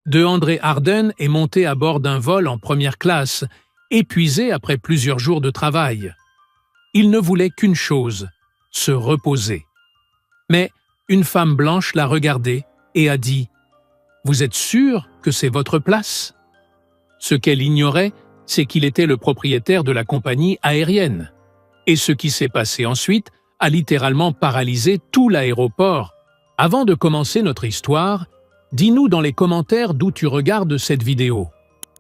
De André Arden est monté à bord d'un vol en première classe, épuisé après plusieurs jours de travail. Il ne voulait qu'une chose, se reposer. Mais une femme blanche l'a regardé et a dit « Vous êtes sûr que c'est votre place ?» Ce qu'elle ignorait, c'est qu'il était le propriétaire de la compagnie aérienne. Et ce qui s'est passé ensuite a littéralement paralysé tout l'aéroport. Avant de commencer notre histoire, dis-nous dans les commentaires d'où tu regardes cette vidéo.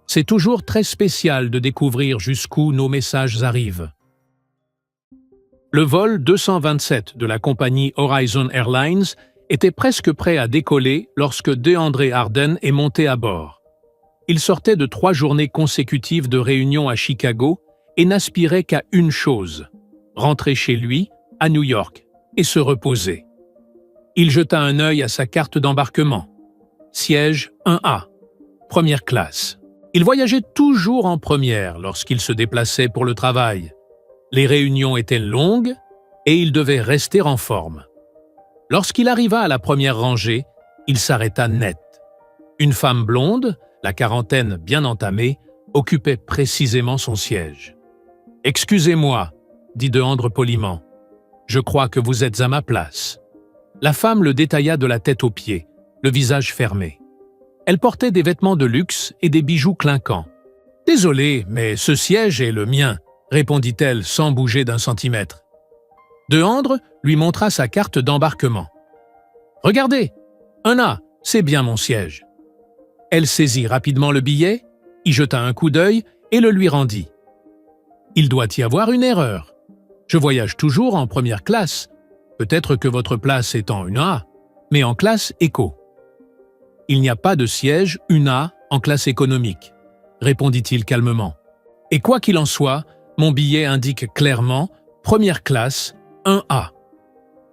C'est toujours très spécial de découvrir jusqu'où nos messages arrivent. Le vol 227 de la compagnie Horizon Airlines était presque prêt à décoller lorsque De André Arden est monté à bord. Il sortait de 3 journées consécutives de réunions à Chicago et n'aspirait qu'à une chose, rentrer chez lui, à New York, et se reposer. Il jeta un œil à sa carte d'embarquement. Siège 1A, première classe. Il voyageait toujours en première lorsqu'il se déplaçait pour le travail. Les réunions étaient longues et il devait rester en forme. Lorsqu'il arriva à la première rangée, il s'arrêta net. Une femme blonde, la quarantaine bien entamée, occupait précisément son siège. « Excusez-moi, » dit De André poliment. « Je crois que vous êtes à ma place. » La femme le détailla de la tête aux pieds, le visage fermé. Elle portait des vêtements de luxe et des bijoux clinquants. « Désolé, mais ce siège est le mien, » répondit-elle sans bouger d'un centimètre. De André lui montra sa carte d'embarquement. « Regardez, 1A, c'est bien mon siège. » Elle saisit rapidement le billet, y jeta un coup d'œil et le lui rendit. « Il doit y avoir une erreur. Je voyage toujours en première classe. Peut-être que votre place est en 1A, mais en classe éco. »« Il n'y a pas de siège 1A en classe économique, » répondit-il calmement. « Et quoi qu'il en soit, mon billet indique clairement « Première classe, 1A ».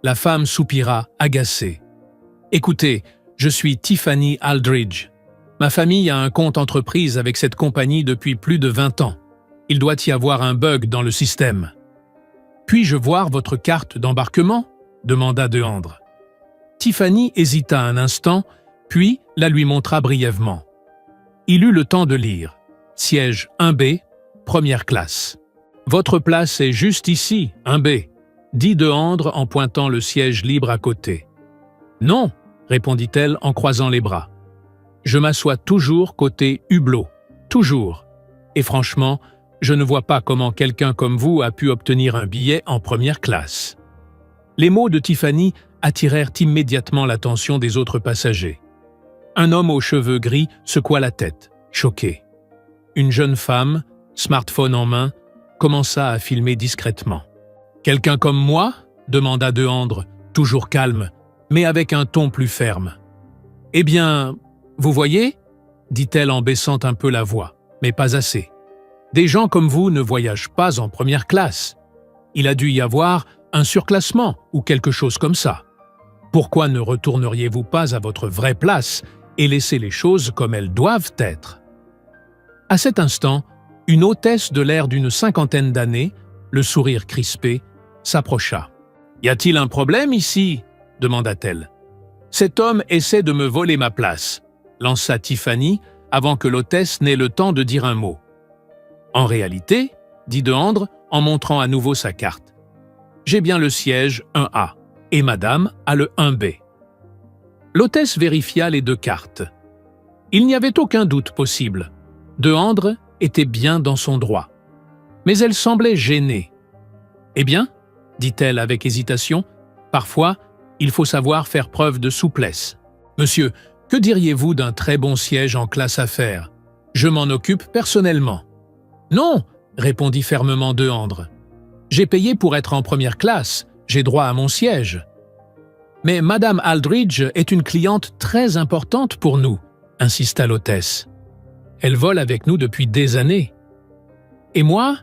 La femme soupira, agacée. « Écoutez, je suis Tiffany Aldridge. Ma famille a un compte entreprise avec cette compagnie depuis plus de 20 ans. Il doit y avoir un bug dans le système. »« Puis-je voir votre carte d'embarquement ?» demanda De André. Tiffany hésita un instant, puis la lui montra brièvement. Il eut le temps de lire. « Siège 1B, première classe. »« Votre place est juste ici, 1B, » dit De André en pointant le siège libre à côté. « Non, » répondit-elle en croisant les bras. « Je m'assois toujours côté hublot, toujours. Et franchement, je ne vois pas comment quelqu'un comme vous a pu obtenir un billet en première classe. » Les mots de Tiffany attirèrent immédiatement l'attention des autres passagers. Un homme aux cheveux gris secoua la tête, choqué. Une jeune femme, smartphone en main, commença à filmer discrètement. « Quelqu'un comme moi ?» demanda De André, toujours calme, mais avec un ton plus ferme. « Eh bien, vous voyez ?» dit-elle en baissant un peu la voix, mais pas assez. « Des gens comme vous ne voyagent pas en première classe. Il a dû y avoir un surclassement ou quelque chose comme ça. Pourquoi ne retourneriez-vous pas à votre vraie place et laisser les choses comme elles doivent être ?» À cet instant, une hôtesse de l'air d'une 50aine d'années, le sourire crispé, s'approcha. « Y a-t-il un problème ici ?» demanda-t-elle. « Cet homme essaie de me voler ma place », lança Tiffany avant que l'hôtesse n'ait le temps de dire un mot. « En réalité, » dit De André en montrant à nouveau sa carte, « j'ai bien le siège 1A et madame a le 1B. » L'hôtesse vérifia les 2 cartes. Il n'y avait aucun doute possible. De André était bien dans son droit. Mais elle semblait gênée. « Eh bien ?» dit-elle avec hésitation. « Parfois, il faut savoir faire preuve de souplesse. Monsieur, que diriez-vous d'un très bon siège en classe affaires? Je m'en occupe personnellement. »« Non !» répondit fermement De André. « J'ai payé pour être en première classe, j'ai droit à mon siège. »« Mais Madame Aldridge est une cliente très importante pour nous, » insista l'hôtesse. « Elle vole avec nous depuis des années. »« Et moi,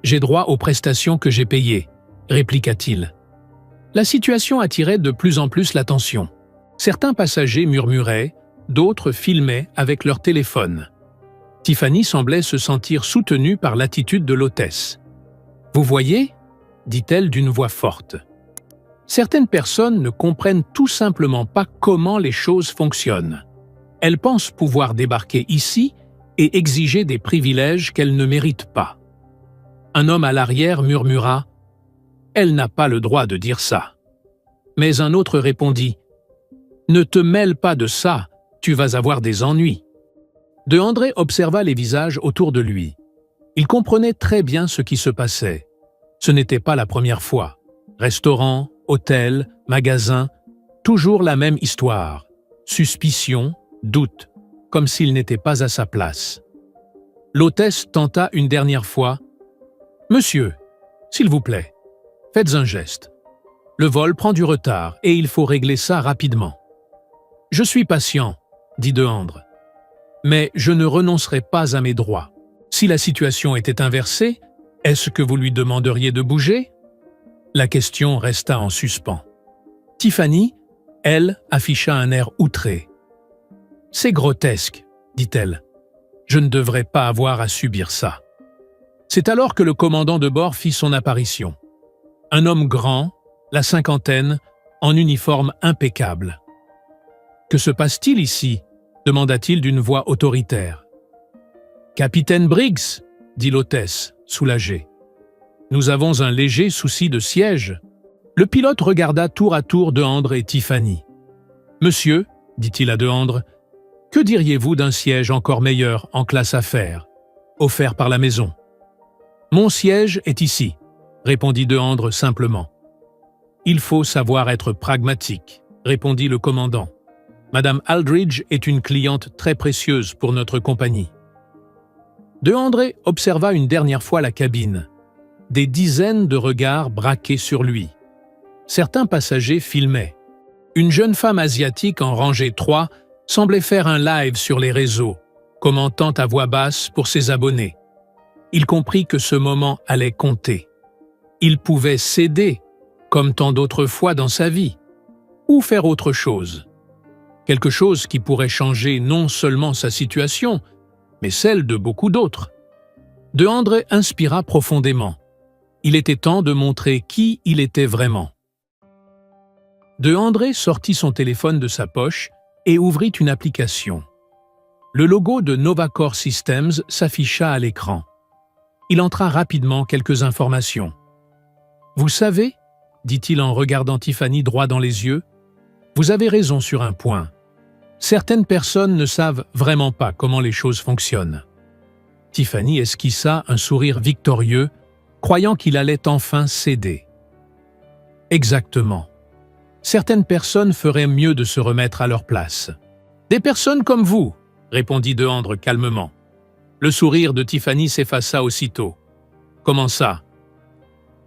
j'ai droit aux prestations que j'ai payées, » répliqua-t-il. La situation attirait de plus en plus l'attention. Certains passagers murmuraient, d'autres filmaient avec leur téléphone. Tiffany semblait se sentir soutenue par l'attitude de l'hôtesse. « Vous voyez ?» dit-elle d'une voix forte. Certaines personnes ne comprennent tout simplement pas comment les choses fonctionnent. Elle pense pouvoir débarquer ici et exiger des privilèges qu'elle ne mérite pas. Un homme à l'arrière murmura « Elle n'a pas le droit de dire ça ». Mais un autre répondit « Ne te mêle pas de ça, tu vas avoir des ennuis ». De André observa les visages autour de lui. Il comprenait très bien ce qui se passait. Ce n'était pas la première fois. Restaurant, hôtel, magasin, toujours la même histoire. Suspicion, doute, comme s'il n'était pas à sa place. L'hôtesse tenta une dernière fois. « Monsieur, s'il vous plaît, faites un geste. Le vol prend du retard et il faut régler ça rapidement. »« Je suis patient, » dit Deandre. « Mais je ne renoncerai pas à mes droits. Si la situation était inversée, est-ce que vous lui demanderiez de bouger ?» La question resta en suspens. Tiffany, elle, afficha un air outré. « C'est grotesque, » dit-elle. « Je ne devrais pas avoir à subir ça. » C'est alors que le commandant de bord fit son apparition. Un homme grand, la cinquantaine, en uniforme impeccable. « Que se passe-t-il ici » demanda-t-il d'une voix autoritaire. « Capitaine Briggs, » dit l'hôtesse, soulagée. « Nous avons un léger souci de siège. » Le pilote regarda tour à tour Deandre et Tiffany. « Monsieur, » dit-il à Deandre, « que diriez-vous d'un siège encore meilleur en classe affaires, offert par la maison ?»« Mon siège est ici, » répondit Deandre simplement. « Il faut savoir être pragmatique, » répondit le commandant. « Madame Aldridge est une cliente très précieuse pour notre compagnie. » Deandre observa une dernière fois la cabine. Des dizaines de regards braqués sur lui. Certains passagers filmaient. Une jeune femme asiatique en rangée 3 semblait faire un live sur les réseaux, commentant à voix basse pour ses abonnés. Il comprit que ce moment allait compter. Il pouvait céder, comme tant d'autres fois dans sa vie, ou faire autre chose. Quelque chose qui pourrait changer non seulement sa situation, mais celle de beaucoup d'autres. Deandre inspira profondément. Il était temps de montrer qui il était vraiment. Deandre sortit son téléphone de sa poche et ouvrit une application. Le logo de Novacor Systems s'afficha à l'écran. Il entra rapidement quelques informations. « Vous savez, » dit-il en regardant Tiffany droit dans les yeux, « vous avez raison sur un point. Certaines personnes ne savent vraiment pas comment les choses fonctionnent. » Tiffany esquissa un sourire victorieux, croyant qu'il allait enfin céder. « Exactement. Certaines personnes feraient mieux de se remettre à leur place. »« Des personnes comme vous, » répondit Deandre calmement. Le sourire de Tiffany s'effaça aussitôt. « Comment ça ?»«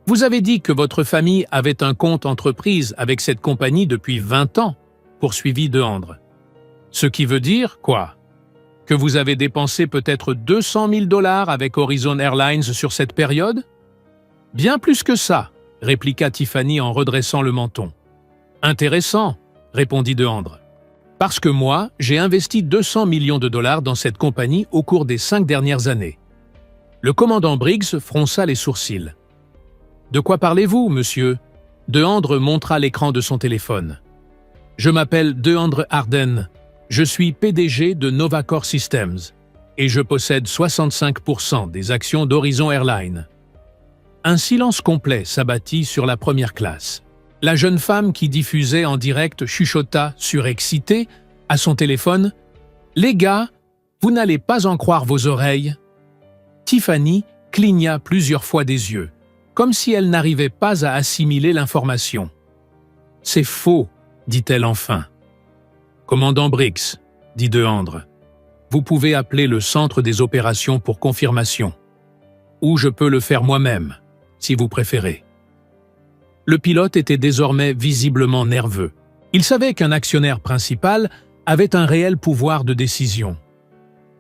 Vous avez dit que votre famille avait un compte entreprise avec cette compagnie depuis 20 ans, » poursuivit Deandre. « Ce qui veut dire, quoi ? Que vous avez dépensé peut-être 200 000 $ avec Horizon Airlines sur cette période ? » « Bien plus que ça, » répliqua Tiffany en redressant le menton. « Intéressant, » répondit Deandre. « Parce que moi, j'ai investi 200 millions de dollars dans cette compagnie au cours des 5 dernières années. » Le commandant Briggs fronça les sourcils. « De quoi parlez-vous, monsieur ?» Deandre montra l'écran de son téléphone. « Je m'appelle Deandre Arden. Je suis PDG de Novacor Systems et je possède 65% des actions d'Horizon Airlines. » Un silence complet s'abattit sur la première classe. La jeune femme qui diffusait en direct chuchota, surexcitée, à son téléphone « Les gars, vous n'allez pas en croire vos oreilles !» Tiffany cligna plusieurs fois des yeux, comme si elle n'arrivait pas à assimiler l'information. « C'est faux, » dit-elle enfin. « Commandant Briggs, » dit Deandre, « vous pouvez appeler le centre des opérations pour confirmation. Ou je peux le faire moi-même, si vous préférez. » Le pilote était désormais visiblement nerveux. Il savait qu'un actionnaire principal avait un réel pouvoir de décision.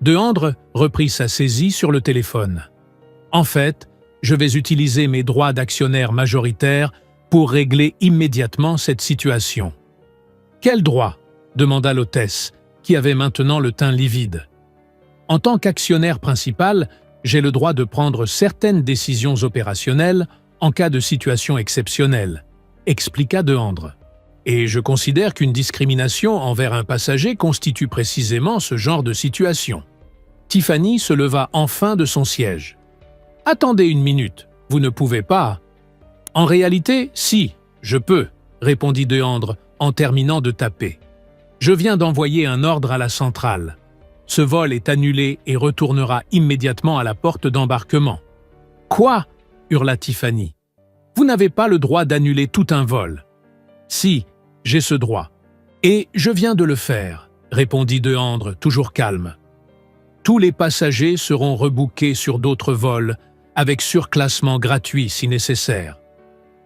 Deandre reprit sa saisie sur le téléphone. « En fait, je vais utiliser mes droits d'actionnaire majoritaire pour régler immédiatement cette situation. »« Quel droit ?» demanda l'hôtesse, qui avait maintenant le teint livide. « En tant qu'actionnaire principal, j'ai le droit de prendre certaines décisions opérationnelles en cas de situation exceptionnelle, » expliqua Deandre. Et je considère qu'une discrimination envers un passager constitue précisément ce genre de situation. Tiffany se leva enfin de son siège. « Attendez une minute, vous ne pouvez pas… » « En réalité, si, je peux, » répondit Deandre en terminant de taper. « Je viens d'envoyer un ordre à la centrale. Ce vol est annulé et retournera immédiatement à la porte d'embarquement. »« Quoi ?» hurla Tiffany. « Vous n'avez pas le droit d'annuler tout un vol. »« Si, j'ai ce droit. Et je viens de le faire, » répondit Deandre, toujours calme. « Tous les passagers seront rebookés sur d'autres vols, avec surclassement gratuit si nécessaire.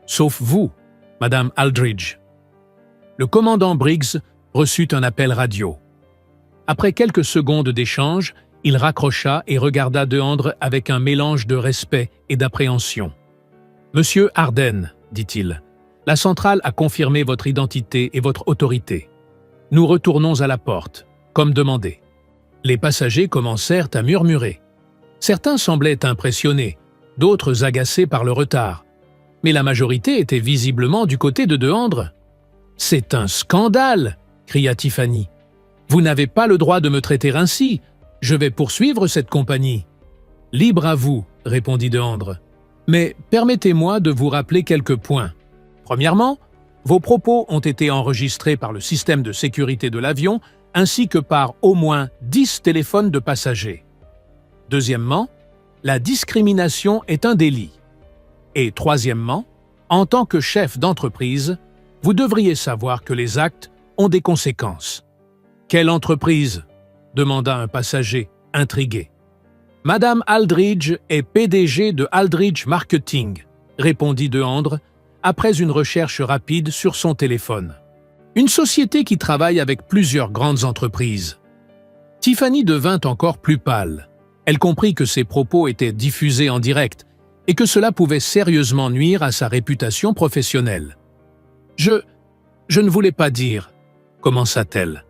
Sauf vous, Madame Aldridge. » Le commandant Briggs reçut un appel radio. Après quelques secondes d'échange, il raccrocha et regarda Deandre avec un mélange de respect et d'appréhension. « Monsieur Harden, dit-il, la centrale a confirmé votre identité et votre autorité. Nous retournons à la porte, comme demandé. » Les passagers commencèrent à murmurer. Certains semblaient impressionnés, d'autres agacés par le retard. Mais la majorité était visiblement du côté de Deandre. « C'est un scandale !» cria Tiffany. « Vous n'avez pas le droit de me traiter ainsi. Je vais poursuivre cette compagnie. »« Libre à vous, » répondit Deandre. « Mais permettez-moi de vous rappeler quelques points. Premièrement, vos propos ont été enregistrés par le système de sécurité de l'avion ainsi que par au moins 10 téléphones de passagers. Deuxièmement, la discrimination est un délit. Et troisièmement, en tant que chef d'entreprise, vous devriez savoir que les actes ont des conséquences. « Quelle entreprise ?» demanda un passager, intrigué. « Madame Aldridge est PDG de Aldridge Marketing », répondit Deandre, après une recherche rapide sur son téléphone. « Une société qui travaille avec plusieurs grandes entreprises. » Tiffany devint encore plus pâle. Elle comprit que ses propos étaient diffusés en direct et que cela pouvait sérieusement nuire à sa réputation professionnelle. « Je ne voulais pas dire… » commença-t-elle.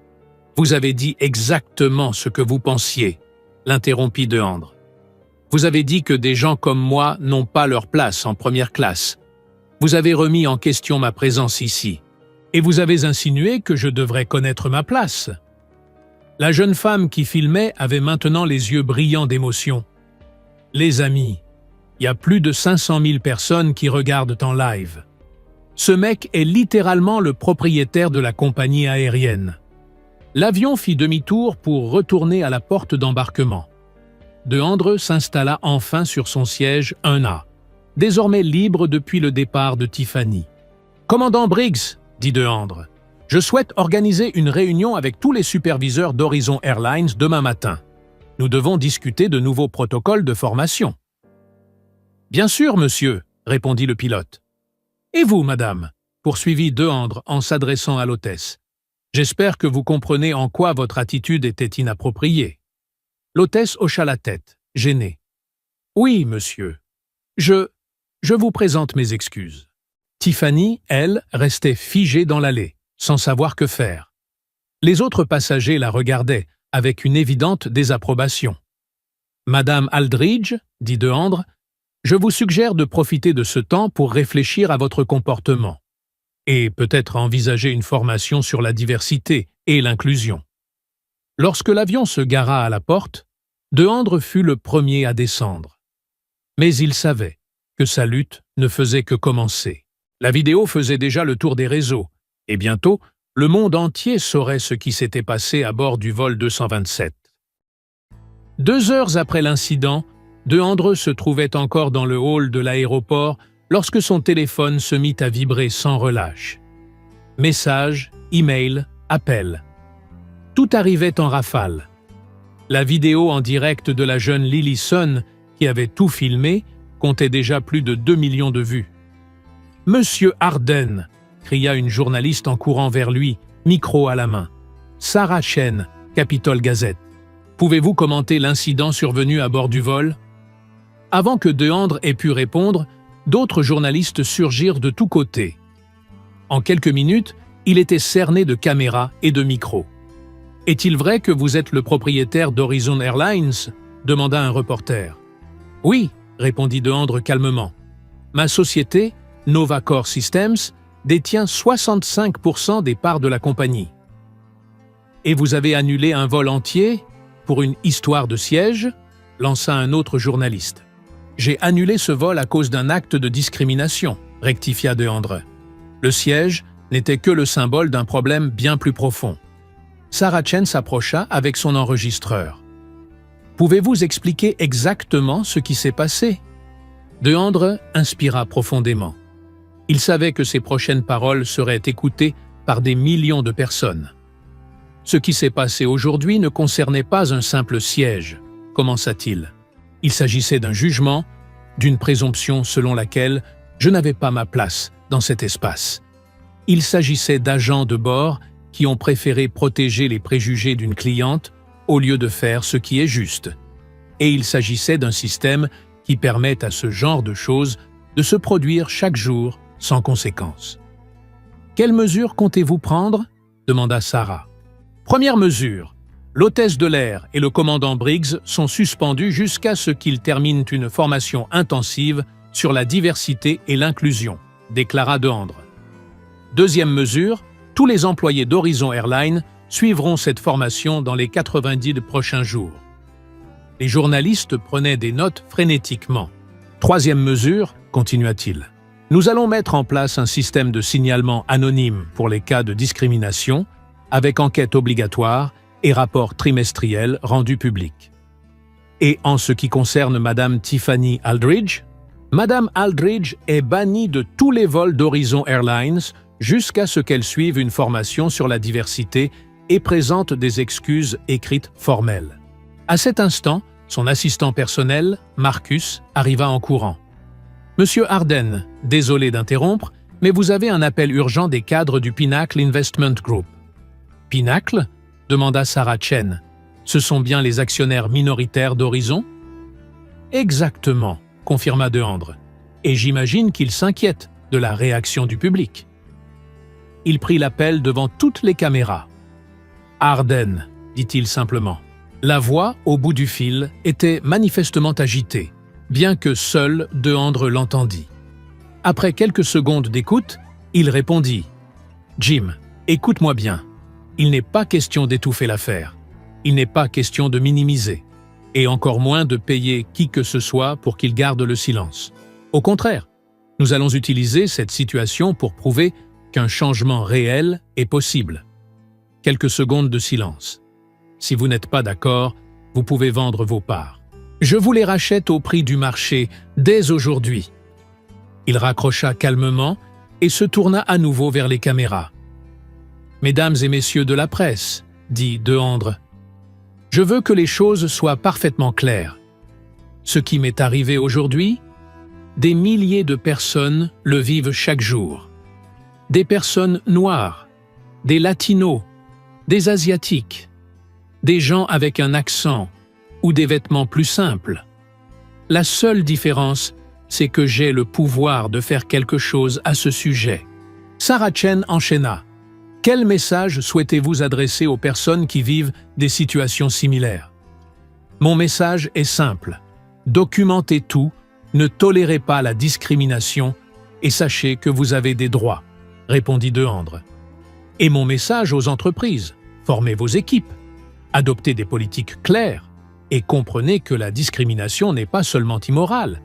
« Vous avez dit exactement ce que vous pensiez » l'interrompit Deandre. « Vous avez dit que des gens comme moi n'ont pas leur place en première classe. Vous avez remis en question ma présence ici. Et vous avez insinué que je devrais connaître ma place. » La jeune femme qui filmait avait maintenant les yeux brillants d'émotion. « Les amis, il y a plus de 500 000 personnes qui regardent en live. Ce mec est littéralement le propriétaire de la compagnie aérienne. » L'avion fit demi-tour pour retourner à la porte d'embarquement. Deandre s'installa enfin sur son siège 1A, désormais libre depuis le départ de Tiffany. « Commandant Briggs, » dit Deandre, « je souhaite organiser une réunion avec tous les superviseurs d'Horizon Airlines demain matin. Nous devons discuter de nouveaux protocoles de formation. »« Bien sûr, monsieur, » répondit le pilote. « Et vous, madame ?» poursuivit Deandre en s'adressant à l'hôtesse. « J'espère que vous comprenez en quoi votre attitude était inappropriée. » L'hôtesse hocha la tête, gênée. « Oui, monsieur. Je vous présente mes excuses. » Tiffany, elle, restait figée dans l'allée, sans savoir que faire. Les autres passagers la regardaient, avec une évidente désapprobation. « Madame Aldridge, » dit Deandre, « je vous suggère de profiter de ce temps pour réfléchir à votre comportement et peut-être envisager une formation sur la diversité et l'inclusion. » Lorsque l'avion se gara à la porte, Deandre fut le premier à descendre. Mais il savait que sa lutte ne faisait que commencer. La vidéo faisait déjà le tour des réseaux, et bientôt, le monde entier saurait ce qui s'était passé à bord du vol 227. 2 heures après l'incident, Deandre se trouvait encore dans le hall de l'aéroport lorsque son téléphone se mit à vibrer sans relâche. Messages, emails, appels. Tout arrivait en rafale. La vidéo en direct de la jeune Lily Sun, qui avait tout filmé, comptait déjà plus de 2 millions de vues. « Monsieur Harden !» cria une journaliste en courant vers lui, micro à la main. « Sarah Chen, Capitol Gazette. Pouvez-vous commenter l'incident survenu à bord du vol ?» Avant que Deandre ait pu répondre, d'autres journalistes surgirent de tous côtés. En quelques minutes, il était cerné de caméras et de micros. « Est-il vrai que vous êtes le propriétaire d'Horizon Airlines ?» demanda un reporter. « Oui », répondit Deandre calmement. « Ma société, Nova Core Systems, détient 65% des parts de la compagnie. Et vous avez annulé un vol entier pour une histoire de siège, lança un autre journaliste. J'ai annulé ce vol à cause d'un acte de discrimination, rectifia Deandre. Le siège n'était que le symbole d'un problème bien plus profond. Sarah Chen s'approcha avec son enregistreur. Pouvez-vous expliquer exactement ce qui s'est passé? Deandre inspira profondément. Il savait que ses prochaines paroles seraient écoutées par des millions de personnes. Ce qui s'est passé aujourd'hui ne concernait pas un simple siège, commença-t-il. Il s'agissait d'un jugement, d'une présomption selon laquelle je n'avais pas ma place dans cet espace. Il s'agissait d'agents de bord qui ont préféré protéger les préjugés d'une cliente au lieu de faire ce qui est juste. Et il s'agissait d'un système qui permet à ce genre de choses de se produire chaque jour sans conséquence. « Quelles mesures comptez-vous prendre ?» demanda Sarah. « Première mesure, l'hôtesse de l'air et le commandant Briggs sont suspendus jusqu'à ce qu'ils terminent une formation intensive sur la diversité et l'inclusion, déclara Deandre. Deuxième mesure, tous les employés d'Horizon Airlines suivront cette formation dans les 90 prochains jours. Les journalistes prenaient des notes frénétiquement. Troisième mesure, continua-t-il, nous allons mettre en place un système de signalement anonyme pour les cas de discrimination, avec enquête obligatoire et rapport trimestriel rendu public. Et en ce qui concerne Madame Tiffany Aldridge, Madame Aldridge est bannie de tous les vols d'Horizon Airlines jusqu'à ce qu'elle suive une formation sur la diversité et présente des excuses écrites formelles. À cet instant, son assistant personnel, Marcus, arriva en courant. « Monsieur Harden, désolé d'interrompre, mais vous avez un appel urgent des cadres du Pinnacle Investment Group. »« Pinnacle ?» demanda Sarah Chen. « Ce sont bien les actionnaires minoritaires d'Horizon ?»« Exactement, » confirma Deandre. « Et j'imagine qu'ils s'inquiètent de la réaction du public. » Il prit l'appel devant toutes les caméras. « Harden, » dit-il simplement. La voix, au bout du fil, était manifestement agitée, bien que seul Deandre l'entendit. Après quelques secondes d'écoute, il répondit « Jim, écoute-moi bien. Il n'est pas question d'étouffer l'affaire. Il n'est pas question de minimiser, et encore moins de payer qui que ce soit pour qu'il garde le silence. Au contraire, nous allons utiliser cette situation pour prouver qu'un changement réel est possible. » Quelques secondes de silence. Si vous n'êtes pas d'accord, vous pouvez vendre vos parts. Je vous les rachète au prix du marché dès aujourd'hui. Il raccrocha calmement et se tourna à nouveau vers les caméras. Mesdames et messieurs de la presse, dit Deandre, je veux que les choses soient parfaitement claires. Ce qui m'est arrivé aujourd'hui, des milliers de personnes le vivent chaque jour. Des personnes noires, des latinos, des asiatiques, des gens avec un accent ou des vêtements plus simples. La seule différence, c'est que j'ai le pouvoir de faire quelque chose à ce sujet. Sarah Chen enchaîna. Quel message souhaitez-vous adresser aux personnes qui vivent des situations similaires? Mon message est simple. Documentez tout, ne tolérez pas la discrimination et sachez que vous avez des droits, répondit Deandre. Et mon message aux entreprises, formez vos équipes, adoptez des politiques claires et comprenez que la discrimination n'est pas seulement immorale,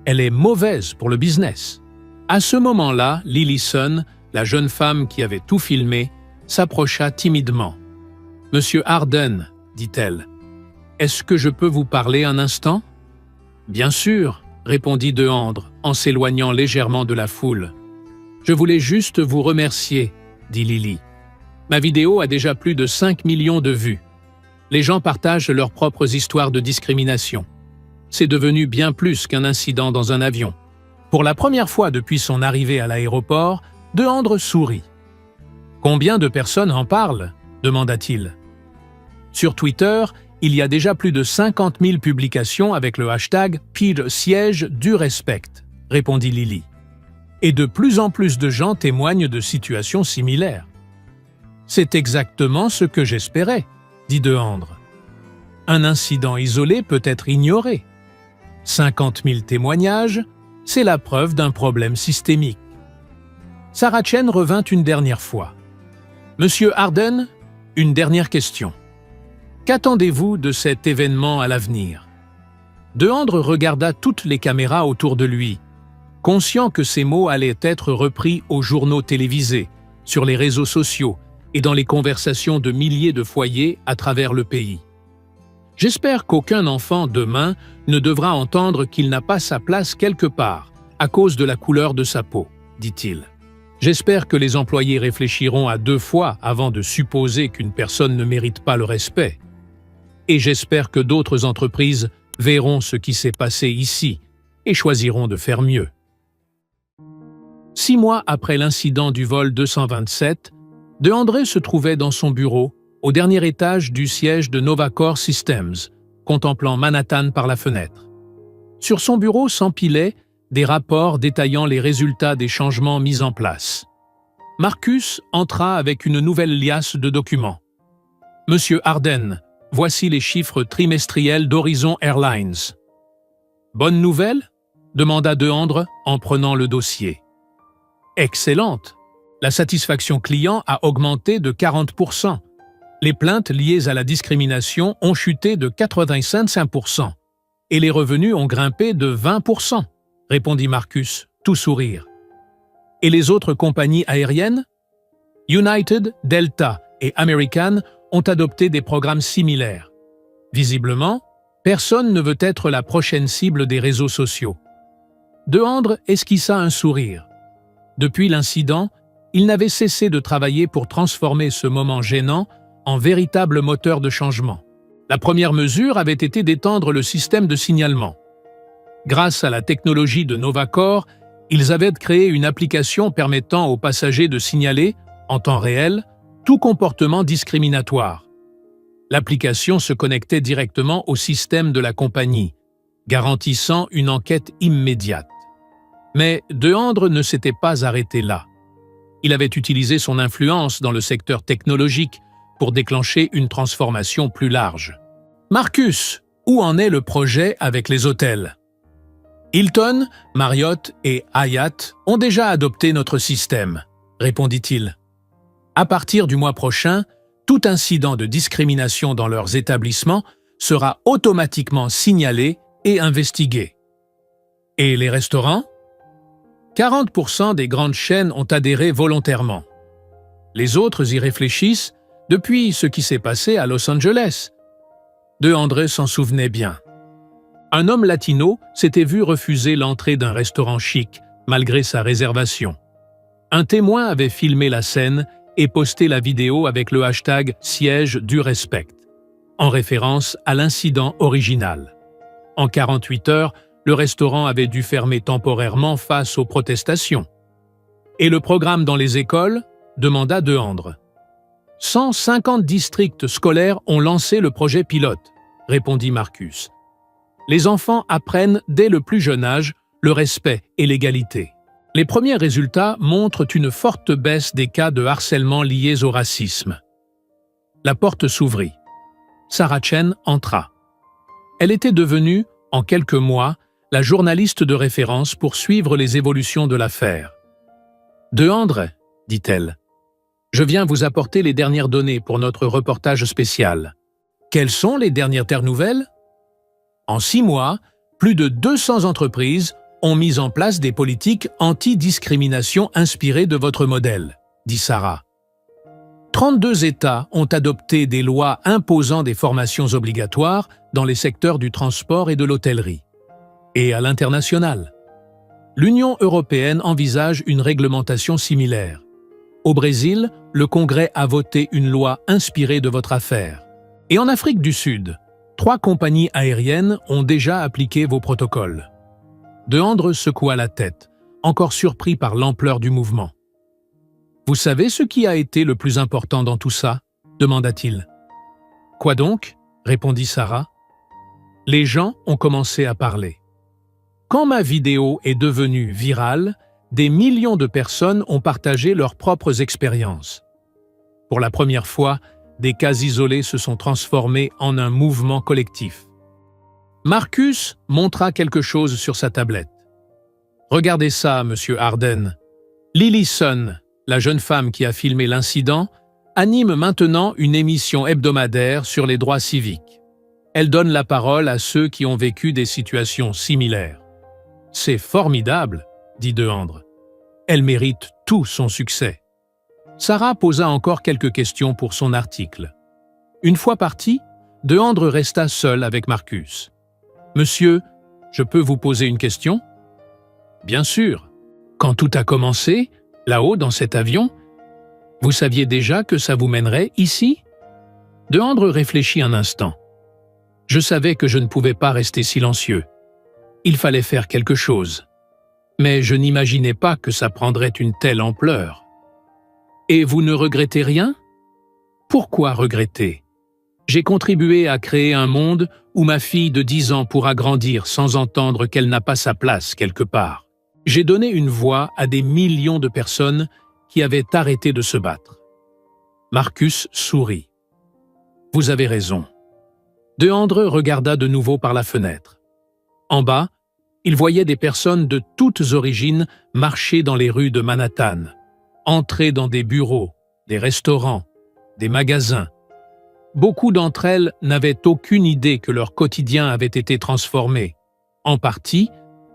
elle est mauvaise pour le business. À ce moment-là, Lily Sun, la jeune femme qui avait tout filmé, s'approcha timidement. « Monsieur Harden, dit-elle, est-ce que je peux vous parler un instant ?»« Bien sûr, » répondit Deandre en s'éloignant légèrement de la foule. « Je voulais juste vous remercier, » dit Lily. « Ma vidéo a déjà plus de 5 millions de vues. Les gens partagent leurs propres histoires de discrimination. C'est devenu bien plus qu'un incident dans un avion. » Pour la première fois depuis son arrivée à l'aéroport, Deandre sourit. « Combien de personnes en parlent ?» demanda-t-il. Sur Twitter, il y a déjà plus de 50 000 publications avec le hashtag #PeerSiège-du-Respect, répondit Lily. Et de plus en plus de gens témoignent de situations similaires. C'est exactement ce que j'espérais, dit Deandre. Un incident isolé peut être ignoré. 50 000 témoignages, c'est la preuve d'un problème systémique. Sarah Chen revint une dernière fois. « Monsieur Arden, une dernière question. Qu'attendez-vous de cet événement à l'avenir » Deandre regarda toutes les caméras autour de lui, conscient que ces mots allaient être repris aux journaux télévisés, sur les réseaux sociaux et dans les conversations de milliers de foyers à travers le pays. « J'espère qu'aucun enfant demain ne devra entendre qu'il n'a pas sa place quelque part à cause de la couleur de sa peau, dit-il. J'espère que les employés réfléchiront à 2 fois avant de supposer qu'une personne ne mérite pas le respect. Et j'espère que d'autres entreprises verront ce qui s'est passé ici et choisiront de faire mieux. » 6 mois après l'incident du vol 227, Deandre se trouvait dans son bureau, au dernier étage du siège de Novacor Systems, contemplant Manhattan par la fenêtre. Sur son bureau s'empilaient des rapports détaillant les résultats des changements mis en place. Marcus entra avec une nouvelle liasse de documents. « Monsieur Arden, voici les chiffres trimestriels d'Horizon Airlines. »« Bonne nouvelle ?» demanda Deandre en prenant le dossier. « Excellente. La satisfaction client a augmenté de 40%. Les plaintes liées à la discrimination ont chuté de 85% et les revenus ont grimpé de 20%, répondit Marcus, tout sourire. Et les autres compagnies aériennes? United, Delta et American ont adopté des programmes similaires. Visiblement, personne ne veut être la prochaine cible des réseaux sociaux. Deandre esquissa un sourire. Depuis l'incident, il n'avait cessé de travailler pour transformer ce moment gênant en véritable moteur de changement. La première mesure avait été d'étendre le système de signalement. Grâce à la technologie de Novacor, ils avaient créé une application permettant aux passagers de signaler, en temps réel, tout comportement discriminatoire. L'application se connectait directement au système de la compagnie, garantissant une enquête immédiate. Mais Deandre ne s'était pas arrêté là. Il avait utilisé son influence dans le secteur technologique pour déclencher une transformation plus large. « Marcus, où en est le projet avec les hôtels ?» Hilton, Marriott et Hyatt ont déjà adopté notre système, répondit-il. À partir du mois prochain, tout incident de discrimination dans leurs établissements sera automatiquement signalé et investigué. Et les restaurants? 40% des grandes chaînes ont adhéré volontairement. Les autres y réfléchissent depuis ce qui s'est passé à Los Angeles. Deandre s'en souvenait bien. Un homme latino s'était vu refuser l'entrée d'un restaurant chic, malgré sa réservation. Un témoin avait filmé la scène et posté la vidéo avec le hashtag « Siège du respect », en référence à l'incident original. En 48 heures, le restaurant avait dû fermer temporairement face aux protestations. « Et le programme dans les écoles ?» demanda Deandre. 150 districts scolaires ont lancé le projet pilote, répondit Marcus. Les enfants apprennent dès le plus jeune âge le respect et l'égalité. Les premiers résultats montrent une forte baisse des cas de harcèlement liés au racisme. La porte s'ouvrit. Sarah Chen entra. Elle était devenue, en quelques mois, la journaliste de référence pour suivre les évolutions de l'affaire. « Deandre, dit-elle, je viens vous apporter les dernières données pour notre reportage spécial. Quelles sont les dernières nouvelles ? En 6 mois, plus de 200 entreprises ont mis en place des politiques anti-discrimination inspirées de votre modèle, dit Sarah. 32 États ont adopté des lois imposant des formations obligatoires dans les secteurs du transport et de l'hôtellerie. Et à l'international. L'Union européenne envisage une réglementation similaire. Au Brésil, le Congrès a voté une loi inspirée de votre affaire. Et en Afrique du Sud, 3 compagnies aériennes ont déjà appliqué vos protocoles. Deandre secoua la tête, encore surpris par l'ampleur du mouvement. « Vous savez ce qui a été le plus important dans tout ça ?» demanda-t-il. « Quoi donc ?» répondit Sarah. « Les gens ont commencé à parler. Quand ma vidéo est devenue virale, des millions de personnes ont partagé leurs propres expériences. Pour la première fois, des cas isolés se sont transformés en un mouvement collectif. Marcus montra quelque chose sur sa tablette. « Regardez ça, monsieur Arden. Lily Sun, la jeune femme qui a filmé l'incident, anime maintenant une émission hebdomadaire sur les droits civiques. Elle donne la parole à ceux qui ont vécu des situations similaires. « C'est formidable », dit Deandre. Elle mérite tout son succès. Sarah posa encore quelques questions pour son article. Une fois parti, Deandre resta seul avec Marcus. « Monsieur, je peux vous poser une question ?»« Bien sûr. Quand tout a commencé, là-haut dans cet avion, vous saviez déjà que ça vous mènerait ici ?» Deandre réfléchit un instant. « Je savais que je ne pouvais pas rester silencieux. Il fallait faire quelque chose. Mais je n'imaginais pas que ça prendrait une telle ampleur. » « Et vous ne regrettez rien ? » ?»« Pourquoi regretter ? J'ai contribué à créer un monde où ma fille de 10 ans pourra grandir sans entendre qu'elle n'a pas sa place quelque part. J'ai donné une voix à des millions de personnes qui avaient arrêté de se battre. » Marcus sourit. « Vous avez raison. » Deandre regarda de nouveau par la fenêtre. En bas, il voyait des personnes de toutes origines marcher dans les rues de Manhattan, entrer dans des bureaux, des restaurants, des magasins. Beaucoup d'entre elles n'avaient aucune idée que leur quotidien avait été transformé, en partie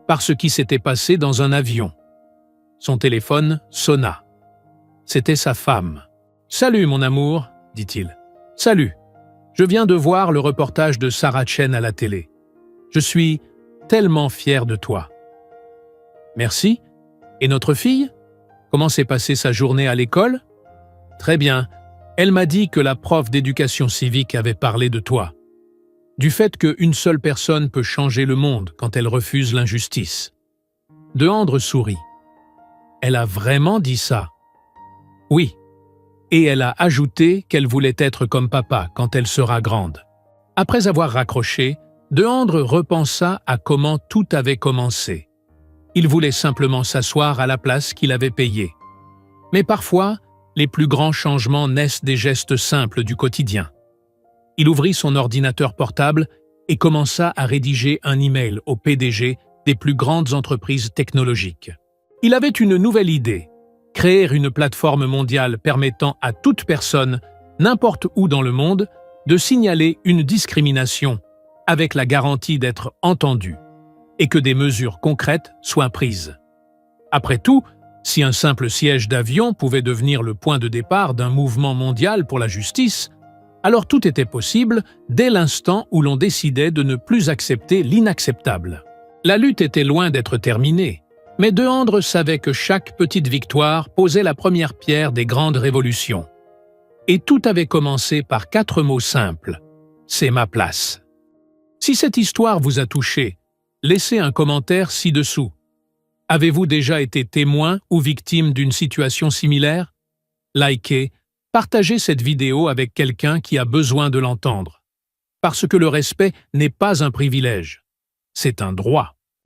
par ce qui s'était passé dans un avion. Son téléphone sonna. C'était sa femme. « Salut, mon amour, » dit-il. « Salut. Je viens de voir le reportage de Sarah Chen à la télé. Je suis tellement fier de toi. »« Merci. Et notre fille ? Comment s'est passée sa journée à l'école ? » ?»« Très bien. Elle m'a dit que la prof d'éducation civique avait parlé de toi. Du fait qu'une seule personne peut changer le monde quand elle refuse l'injustice. » Deandre sourit. « Elle a vraiment dit ça ? » ?»« Oui. Et elle a ajouté qu'elle voulait être comme papa quand elle sera grande. » Après avoir raccroché, Deandre repensa à comment tout avait commencé. Il voulait simplement s'asseoir à la place qu'il avait payée. Mais parfois, les plus grands changements naissent des gestes simples du quotidien. Il ouvrit son ordinateur portable et commença à rédiger un email au PDG des plus grandes entreprises technologiques. Il avait une nouvelle idée, créer une plateforme mondiale permettant à toute personne, n'importe où dans le monde, de signaler une discrimination avec la garantie d'être entendue et que des mesures concrètes soient prises. Après tout, si un simple siège d'avion pouvait devenir le point de départ d'un mouvement mondial pour la justice, alors tout était possible dès l'instant où l'on décidait de ne plus accepter l'inacceptable. La lutte était loin d'être terminée, mais Deandre savait que chaque petite victoire posait la première pierre des grandes révolutions. Et tout avait commencé par 4 mots simples. « C'est ma place ». Si cette histoire vous a touché, laissez un commentaire ci-dessous. Avez-vous déjà été témoin ou victime d'une situation similaire? Likez, partagez cette vidéo avec quelqu'un qui a besoin de l'entendre. Parce que le respect n'est pas un privilège, c'est un droit.